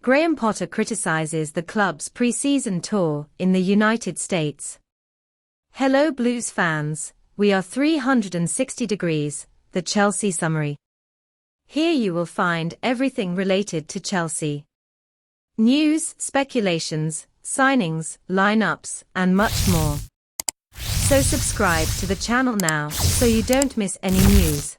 Graham Potter criticizes the club's pre-season tour in the United States. Hello Blues fans, we are 360 degrees, the Chelsea summary. Here you will find everything related to Chelsea. News, speculations, signings, lineups, and much more. So subscribe to the channel now, so you don't miss any news.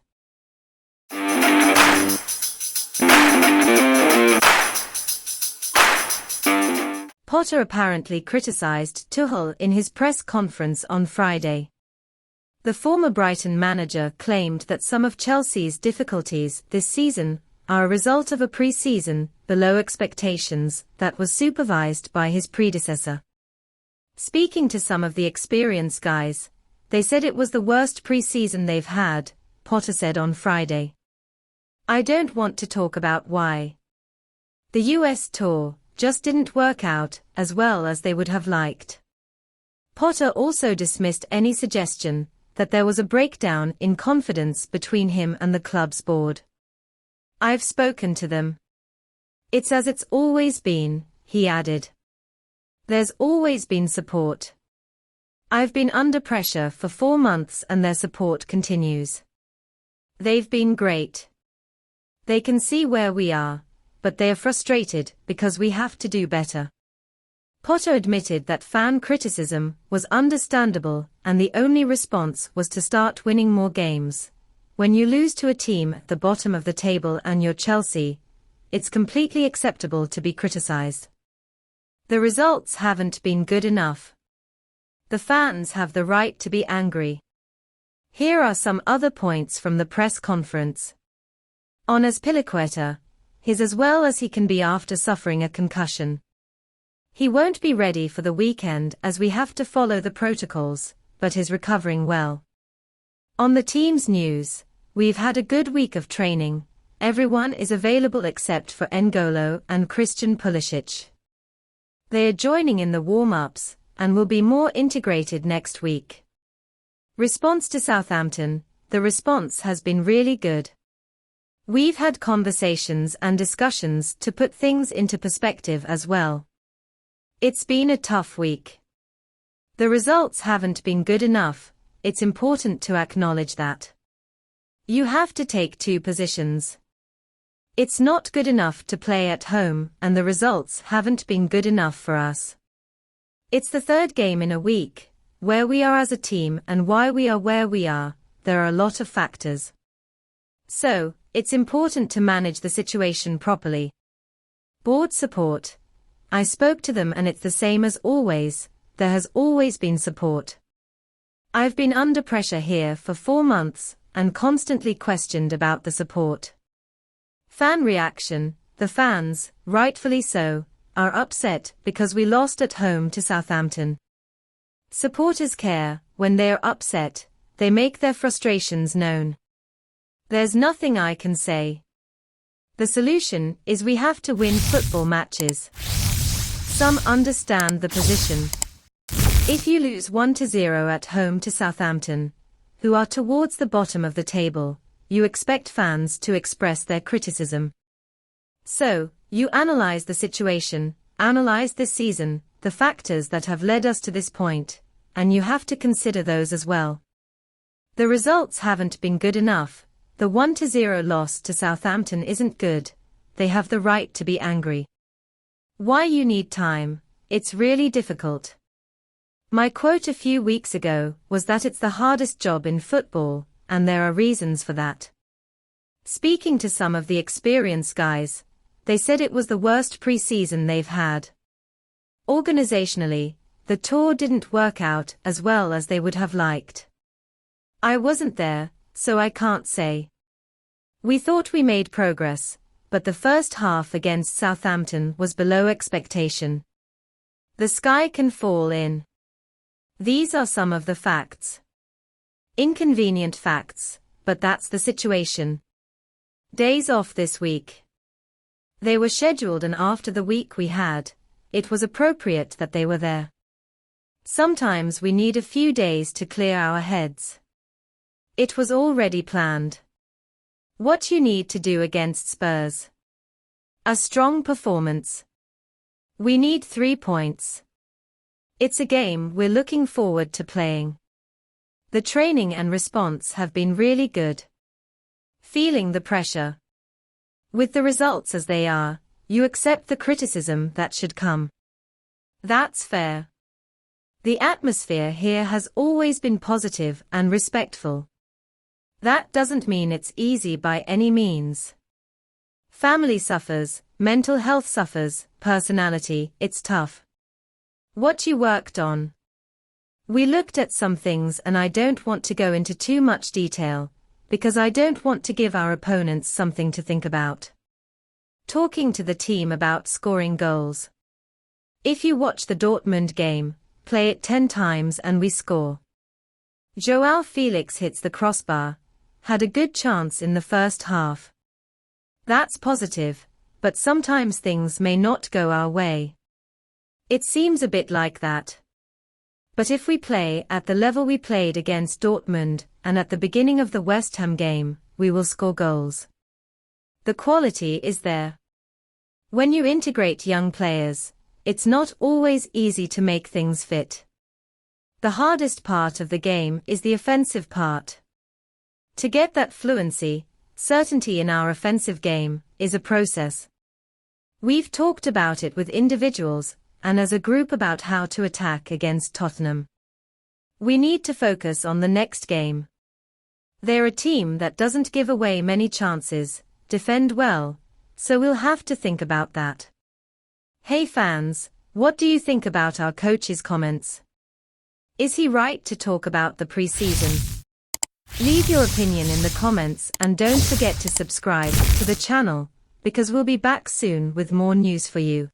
Potter apparently criticized Tuchel in his press conference on Friday. The former Brighton manager claimed that some of Chelsea's difficulties this season are a result of a pre-season below expectations that was supervised by his predecessor. Speaking to some of the experienced guys, they said it was the worst pre-season they've had, Potter said on Friday. I don't want to talk about why. The US tour just didn't work out as well as they would have liked. Potter also dismissed any suggestion that there was a breakdown in confidence between him and the club's board. I've spoken to them. It's as it's always been, he added. There's always been support. I've been under pressure for 4 months and their support continues. They've been great. They can see where we are, but they are frustrated because we have to do better. Potter admitted that fan criticism was understandable and the only response was to start winning more games. When you lose to a team at the bottom of the table and you're Chelsea, it's completely acceptable to be criticized. The results haven't been good enough. The fans have the right to be angry. Here are some other points from the press conference. On Azpilicueta, he's as well as he can be after suffering a concussion. He won't be ready for the weekend as we have to follow the protocols, but is recovering well. On the team's news, we've had a good week of training. Everyone is available except for N'Golo and Christian Pulisic. They are joining in the warm-ups and will be more integrated next week. Response to Southampton, the response has been really good. We've had conversations and discussions to put things into perspective as well. It's been a tough week. The results haven't been good enough, it's important to acknowledge that. You have to take 2 positions. It's not good enough to play at home and the results haven't been good enough for us. It's the 3rd game in a week, where we are as a team and why we are where we are, there are a lot of factors. So, it's important to manage the situation properly. Board support. I spoke to them and it's the same as always, there has always been support. I've been under pressure here for 4 months and constantly questioned about the support. Fan reaction, the fans, rightfully so, are upset because we lost at home to Southampton. Supporters care, when they are upset, they make their frustrations known. There's nothing I can say. The solution is we have to win football matches. Some understand the position. If you lose 1-0 at home to Southampton, who are towards the bottom of the table, you expect fans to express their criticism. So, you analyze the situation, analyze this season, the factors that have led us to this point, and you have to consider those as well. The results haven't been good enough. The 1-0 loss to Southampton isn't good, they have the right to be angry. Why you need time, it's really difficult. My quote a few weeks ago was that it's the hardest job in football, and there are reasons for that. Speaking to some of the experienced guys, they said it was the worst pre-season they've had. Organizationally, the tour didn't work out as well as they would have liked. I wasn't there, so I can't say. We thought we made progress, but the first half against Southampton was below expectation. The sky can fall in. These are some of the facts. Inconvenient facts, but that's the situation. Days off this week. They were scheduled and after the week we had, it was appropriate that they were there. Sometimes we need a few days to clear our heads. It was already planned. What you need to do against Spurs. A strong performance. We need 3 points. It's a game we're looking forward to playing. The training and response have been really good. Feeling the pressure. With the results as they are, you accept the criticism that should come. That's fair. The atmosphere here has always been positive and respectful. That doesn't mean it's easy by any means. Family suffers, mental health suffers, personality, it's tough. What you worked on? We looked at some things and I don't want to go into too much detail, because I don't want to give our opponents something to think about. Talking to the team about scoring goals. If you watch the Dortmund game, play it 10 times and we score. João Felix hits the crossbar, had a good chance in the first half. That's positive, but sometimes things may not go our way. It seems a bit like that. But if we play at the level we played against Dortmund, and at the beginning of the West Ham game, we will score goals. The quality is there. When you integrate young players, it's not always easy to make things fit. The hardest part of the game is the offensive part. To get that fluency, certainty in our offensive game, is a process. We've talked about it with individuals, and as a group about how to attack against Tottenham. We need to focus on the next game. They're a team that doesn't give away many chances, defend well, so we'll have to think about that. Hey fans, what do you think about our coach's comments? Is he right to talk about the pre-season? Leave your opinion in the comments and don't forget to subscribe to the channel, because we'll be back soon with more news for you.